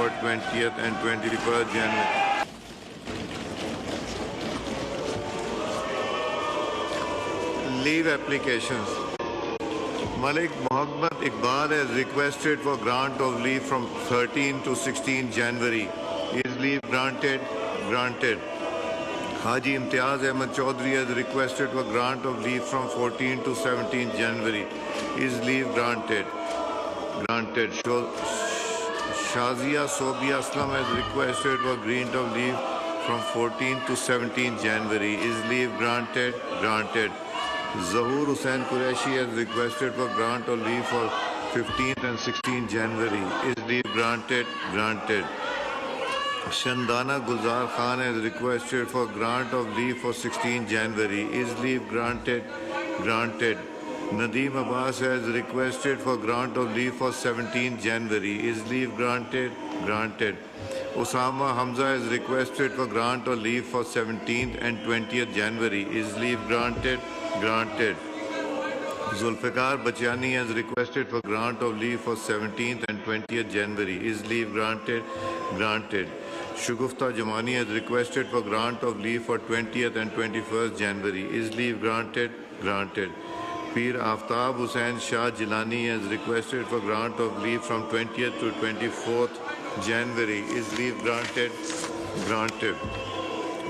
for 20th and 21st January. Leave applications. Malik Mohammad Iqbal has requested for grant of leave from 13 to 16 January. Is leave granted? Granted. Haji Imtiaz Ahmed Chaudhry has requested for grant of leave from 14 to 17 January. Is leave granted? Granted. Shazia Sobia Aslam has requested for grant of leave from 14 to 17 January. Is leave granted? Granted. Zahur Hussain Qureshi has requested for grant of leave for 15th and 16 January. Is leave granted? Granted. Shandana Gulzar Khan has requested for grant of leave for 16 January. Is leave granted? Granted. Nadeem Abbas has requested for grant of leave for 17 January. Is leave granted? Granted. Osama Hamza has requested for grant of leave for 17th and 20th January. Is leave granted? Granted. Zulfikar Bachani has requested for grant of leave for 17th and 20th January. Is leave granted? Granted. Shugufta Jamani has requested for grant of leave for 20th and 21st January. Is leave granted? Granted. Pir Aftab Hussain Shah Jilani has requested for grant of leave from 20th to 24th January. Is leave granted? Granted.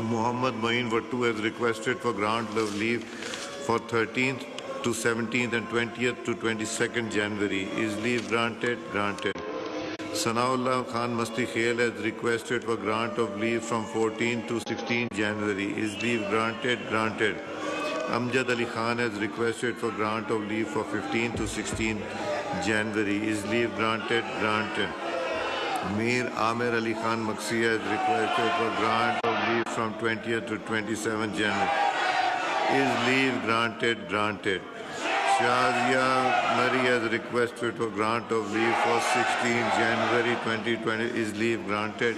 Muhammad Main Wattu has requested for grant of leave for 13th to 17th and 20th to 22nd January. Is leave granted? Granted. Sanaullah Khan Masti Khail has requested for grant of leave from 14 to 16 January. Is leave granted? Granted. Amjad Ali Khan has requested for grant of leave for 15 to 16 January. Is leave granted? Granted. Mir Amir Ali Khan Maksi has requested for grant of leave from 20th to 27 January. Is leave granted? Granted. Shazia Mari has requested for grant of leave for 16 January 2020. Is leave granted?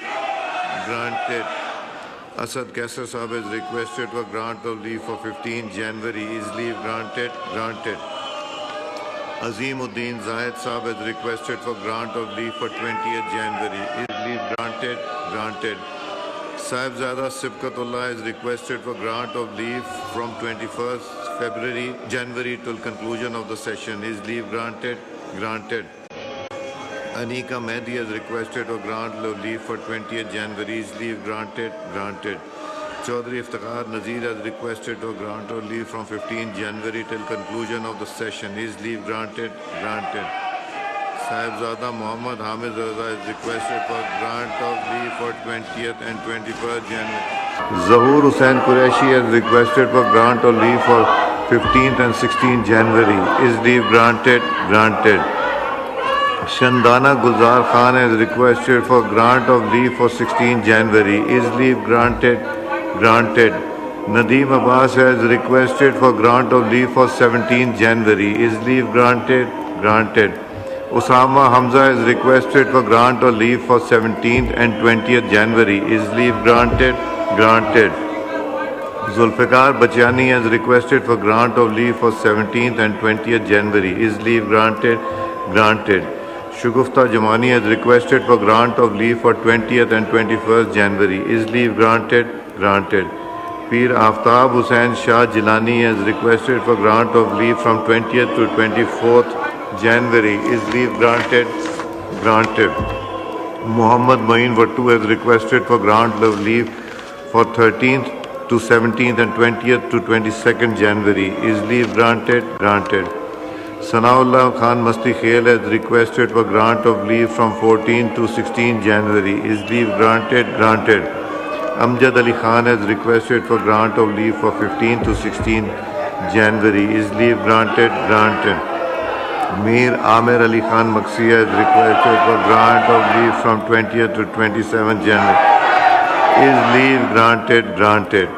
Granted. Asad Kaisar Saab has requested for grant of leave for 15 January. Is leave granted? Granted. Azimuddin Zahid Saab has requested for grant of leave for 20th January. Is leave granted? Granted. Sahibzada Sibkatullah has requested for grant of leave from 21st January till conclusion of the session. Is leave granted? Granted. Anika Mehdi has requested for grant of leave for 20th January. Is leave granted? Granted. Chaudhry Iftikhar Nazir has requested for grant of leave from 15 January till conclusion of the session. Is leave granted? Granted. Sahibzada Muhammad Hamid Raza has requested for grant of leave for 20th and 21st January. Zahur Hussain Qureshi has requested for grant of leave for 15th and 16th January. Is leave granted? Granted. Shandana Gulzar Khan has requested for grant of leave for 16 January. Is leave granted? Granted. Nadeem Abbas has requested for grant of leave for 17 January. Is leave granted? Granted. Osama Hamza has requested for grant of leave for 17th and 20th January. Is leave granted? Granted. Zulfikar Bachani has requested for grant of leave for 17th and 20th January. Is leave granted? Granted. Shugufta Jamani has requested for grant of leave for 20th and 21st January. Is leave granted? Granted. Pir Aftab Hussain Shah Jilani has requested for grant of leave from 20th to 24th January. Is leave granted? Granted. Muhammad Main Wattu has requested for grant of leave for 13th to 17th and 20th to 22nd January. Is leave granted? Granted. Sanaullah Khan Masti Khail has requested for grant of leave from 14 to 16 January. Is leave granted? Granted. Amjad Ali Khan has requested for grant of leave for 15 to 16 January. Is leave granted? Granted. Mir Amir Ali Khan Maksi has requested for grant of leave from 20th to 27 January. Is leave granted? Granted.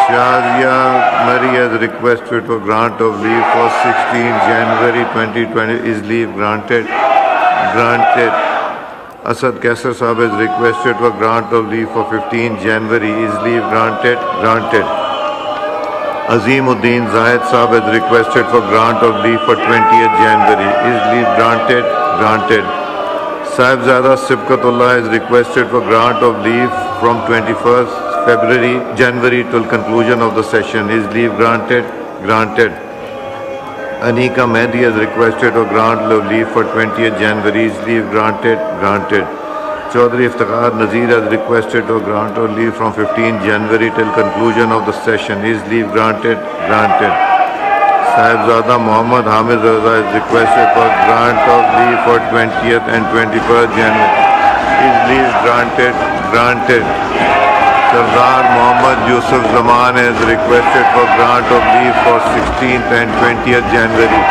Shazia Mari has requested for grant of leave for 16 January 2020. Is leave granted? Granted. Asad Kaisar Saab has requested for grant of leave for 15 January. Is leave granted? Granted. Azimuddin Zahid Saab has requested for grant of leave for 20th January. Is leave granted? Granted. Sahibzada Sibkatullah is requested for grant of leave from 21st January till conclusion of the session. Is leave granted? Granted. Anika Mehdi has requested for grant of leave for 20th January. Is leave granted? Granted. Chaudhry Iftikhar Nazir has requested for grant of leave from 15th January till conclusion of the session. Is leave granted? Granted. Sahibzada Muhammad Hamid Raza is requested for grant of leave for 20th and 21st January. Is leave granted? Granted. Sardar Muhammad Yusuf Zaman is requested for grant of leave for 16th and 20th January.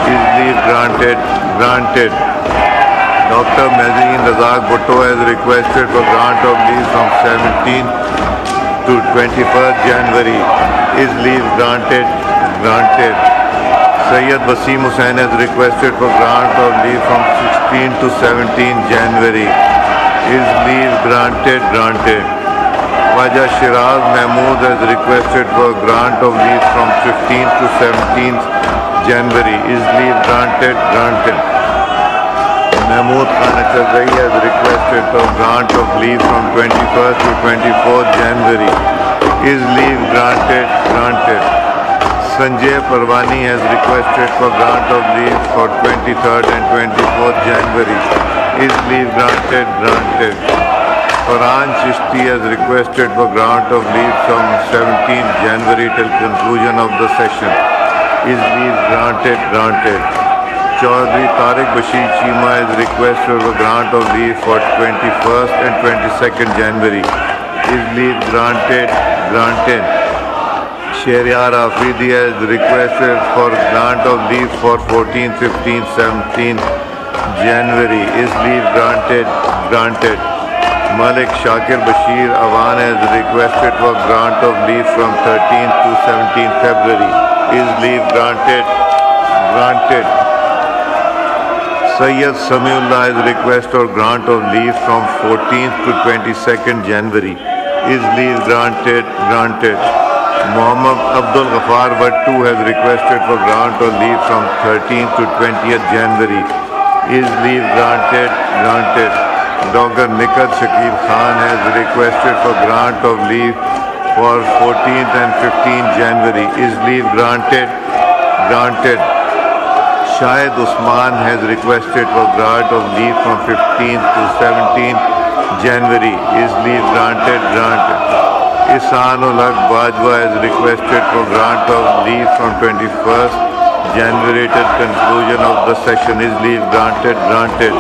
Is leave granted? Granted. Dr. Mazin Razak Bhutto has requested for grant of leave from 17th to 21st January. Is leave granted? Granted. Sayyid Wasim Hussain has requested for grant of leave from 16th to 17th January. Is leave granted? Granted. Khwaja Shiraz Mahmood has requested for grant of leave from 15th to 17th January. Is leave granted? Granted. Mahmood Khan Achazai has requested for grant of leave from 21st to 24th January. Is leave granted? Granted. Sanjay Parvani has requested for grant of leave for 23rd and 24th January. Is leave granted? Granted. Farhan Chishti has requested for grant of leave from 17th January till conclusion of the session. Is leave granted? Granted. Chaudhry Tariq Bashir Chima has requested for grant of leave for 21st and 22nd January. Is leave granted? Granted. Shehryar Afridi has requested for grant of leave for 14th, 15th, 17th January. Is leave granted? Granted. Malik Shakir Bashir Awan has requested for grant of leave from 13th to 17th February. Is leave granted? Granted. Sayyid Samiullah has requested for grant of leave from 14th to 22nd January. Is leave granted? Granted. Muhammad Abdul Ghaffar Bhattu has requested for grant of leave from 13th to 20th January. Is leave granted? Granted. Dr. Nikat Shakib Khan has requested for grant of leave for 14th and 15th January. Is leave granted? Granted. Shahid Usman has requested for grant of leave from 15th to 17th January. Is leave granted? Granted. Ihsanul Haq Bajwa has requested for grant of leave from 21st January till conclusion of the session. Is leave granted? Granted.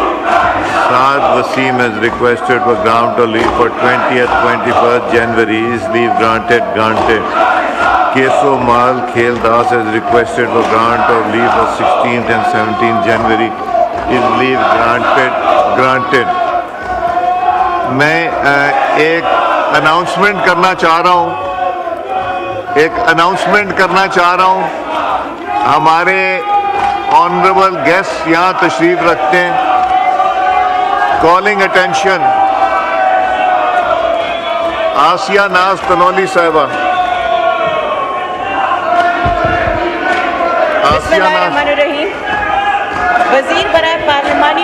Saad Wasim has requested for grant of leave for 20th, 21st January. Is leave granted? Granted. Keso Mal Khel Das has requested for grant of leave for 16th and 17th January. Is leave granted? Granted. मैं एक announcement करना चाह रहा हूँ हमारे honourable guest यहाँ तशरीफ रखते हैं कॉलिंग अटेंशन आसिया नाज तनौली साहिबा बिस्मिल्लाहिर्रहमानिर्रहीम वज़ीर